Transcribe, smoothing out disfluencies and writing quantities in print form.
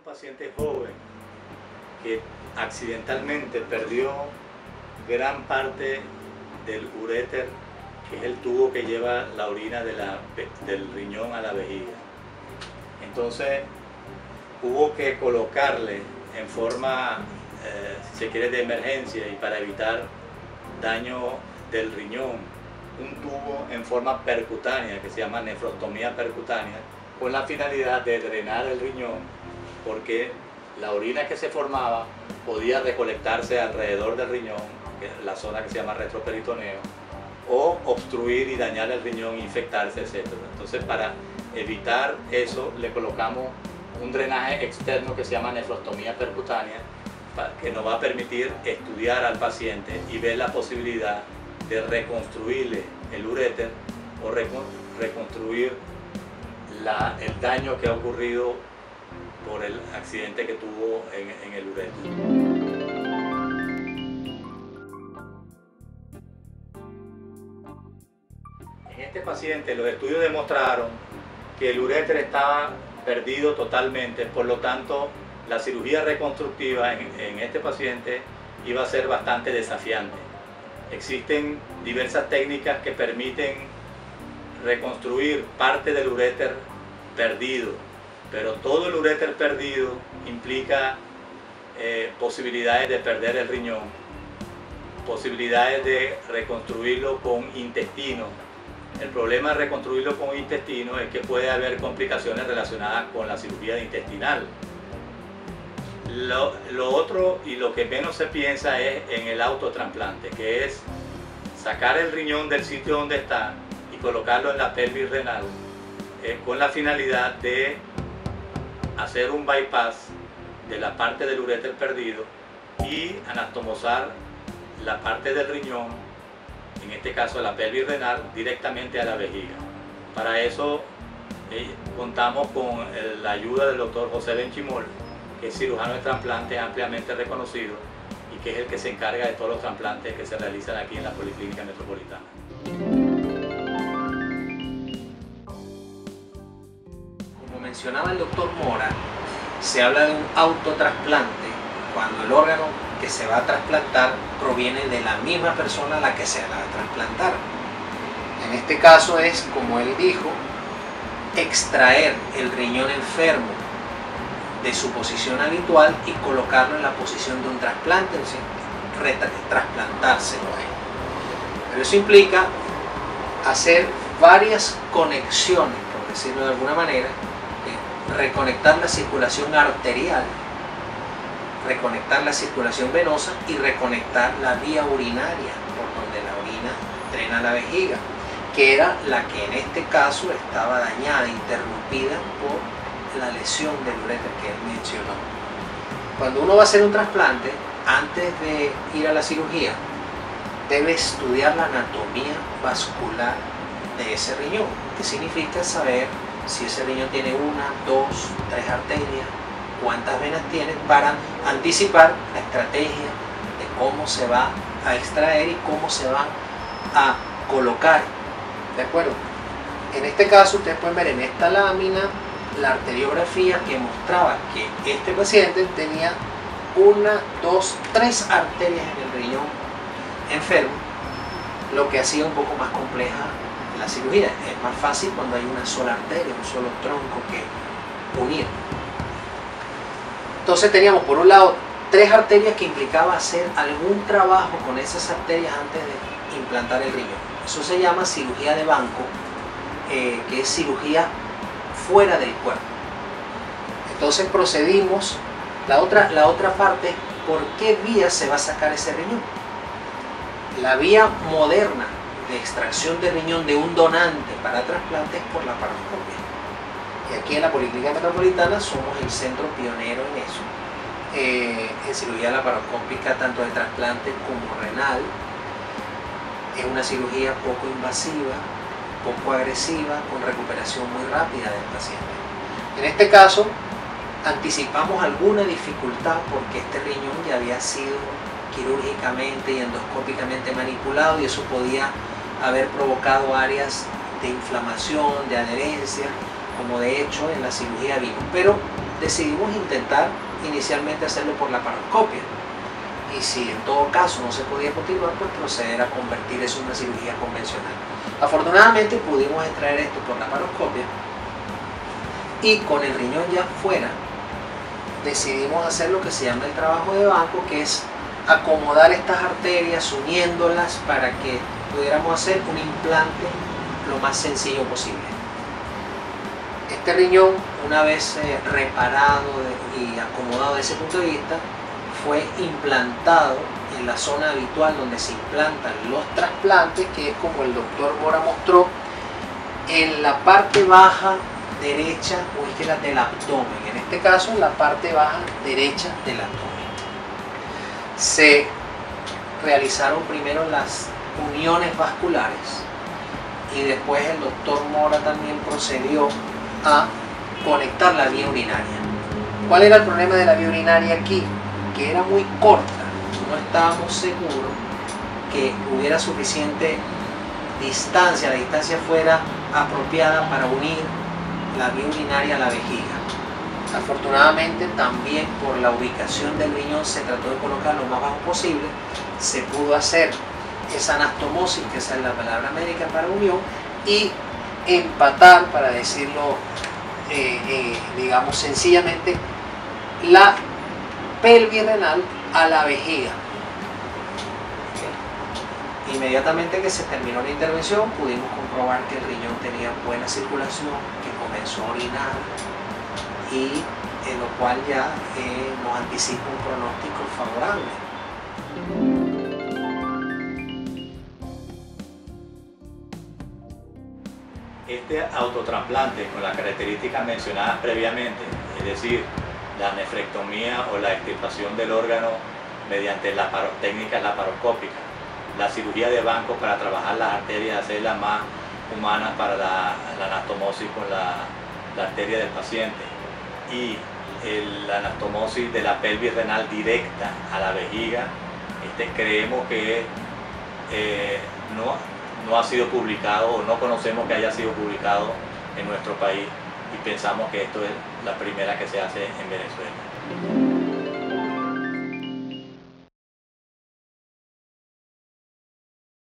paciente joven que accidentalmente perdió gran parte del uréter, que es el tubo que lleva la orina del riñón a la vejiga. Entonces hubo que colocarle en forma, si se quiere, de emergencia y para evitar daño del riñón, un tubo en forma percutánea que se llama nefrostomía percutánea, con la finalidad de drenar el riñón, porque la orina que se formaba podía recolectarse alrededor del riñón, que es la zona que se llama retroperitoneo, o obstruir y dañar el riñón, infectarse, etc. Entonces, para evitar eso, le colocamos un drenaje externo que se llama nefrostomía percutánea, que nos va a permitir estudiar al paciente y ver la posibilidad de reconstruirle el uréter o reconstruir el daño que ha ocurrido por el accidente que tuvo en el uréter. En este paciente los estudios demostraron que el uréter estaba perdido totalmente, por lo tanto la cirugía reconstructiva en este paciente iba a ser bastante desafiante. Existen diversas técnicas que permiten reconstruir parte del uréter perdido, pero todo el uréter perdido implica posibilidades de perder el riñón, posibilidades de reconstruirlo con intestino. El problema de reconstruirlo con intestino es que puede haber complicaciones relacionadas con la cirugía intestinal. Lo otro y lo que menos se piensa es en el autotrasplante, que es sacar el riñón del sitio donde está y colocarlo en la pelvis renal, con la finalidad de hacer un bypass de la parte del uréter perdido y anastomosar la parte del riñón, en este caso la pelvis renal, directamente a la vejiga. Para eso contamos con la ayuda del doctor José Benchimol, que es cirujano de trasplante ampliamente reconocido y que es el que se encarga de todos los trasplantes que se realizan aquí en la Policlínica Metropolitana. Como mencionaba el doctor Mora, se habla de un autotrasplante cuando el órgano que se va a trasplantar proviene de la misma persona a la que se va a trasplantar. En este caso es, como él dijo, extraer el riñón enfermo de su posición habitual y colocarlo en la posición de un trasplante, es decir, trasplantárselo a él. Pero eso implica hacer varias conexiones, por decirlo de alguna manera, reconectar la circulación arterial, reconectar la circulación venosa y reconectar la vía urinaria por donde la orina drena la vejiga, que era la que en este caso estaba dañada, interrumpida por la lesión del uréter que él mencionó. Cuando uno va a hacer un trasplante, antes de ir a la cirugía, debe estudiar la anatomía vascular de ese riñón, que significa saber si ese riñón tiene 1, 2, 3 arterias, cuántas venas tiene, para anticipar la estrategia de cómo se va a extraer y cómo se va a colocar. ¿De acuerdo? En este caso ustedes pueden ver en esta lámina la arteriografía que mostraba que este paciente tenía 1, 2, 3 arterias en el riñón enfermo, lo que hacía un poco más compleja la cirugía. Es más fácil cuando hay una sola arteria, un solo tronco que unir. Entonces teníamos por un lado 3 arterias que implicaba hacer algún trabajo con esas arterias antes de implantar el riñón. Eso se llama cirugía de banco, que es cirugía fuera del cuerpo. Entonces procedimos, la otra parte, ¿por qué vía se va a sacar ese riñón? La vía moderna de extracción de riñón de un donante para trasplante es por la laparoscopia. Y aquí en la Policlínica Metropolitana somos el centro pionero en eso, en cirugía laparoscópica tanto de trasplante como renal. Es una cirugía poco invasiva, poco agresiva, con recuperación muy rápida del paciente. En este caso, anticipamos alguna dificultad porque este riñón ya había sido quirúrgicamente y endoscópicamente manipulado y eso podía haber provocado áreas de inflamación, de adherencia como de hecho en la cirugía vimos, pero decidimos intentar inicialmente hacerlo por la laparoscopia. Y si en todo caso no se podía continuar, pues proceder a convertir eso en una cirugía convencional. Afortunadamente pudimos extraer esto por la laparoscopia y con el riñón ya fuera decidimos hacer lo que se llama el trabajo de banco, que es acomodar estas arterias, uniéndolas para que pudiéramos hacer un implante lo más sencillo posible. Este riñón, una vez reparado y acomodado desde ese punto de vista, fue implantado en la zona habitual donde se implantan los trasplantes, que es como el doctor Mora mostró, en la parte baja derecha o izquierda del abdomen, en este caso en la parte baja derecha del abdomen. Se realizaron primero las uniones vasculares y después el doctor Mora también procedió a conectar la vía urinaria. ¿Cuál era el problema de la vía urinaria aquí? Que era muy corta, no estábamos seguros que hubiera suficiente distancia, la distancia fuera apropiada para unir la vía urinaria a la vejiga. Afortunadamente también por la ubicación del riñón se trató de colocar lo más bajo posible, se pudo hacer esa anastomosis, que esa es la palabra médica para unión, y empatar, para decirlo digamos sencillamente, la pelvis renal a la vejiga. Inmediatamente que se terminó la intervención pudimos comprobar que el riñón tenía buena circulación, que comenzó a orinar y en lo cual ya nos anticipa un pronóstico favorable. Este autotrasplante con las características mencionadas previamente, es decir, la nefrectomía o la extirpación del órgano mediante técnicas laparoscópicas, la cirugía de banco para trabajar las arterias, hacerlas más humanas para la anastomosis con la arteria del paciente, y la anastomosis de la pelvis renal directa a la vejiga, creemos que no ha sido publicado o no conocemos que haya sido publicado en nuestro país, y pensamos que esto es la primera que se hace en Venezuela.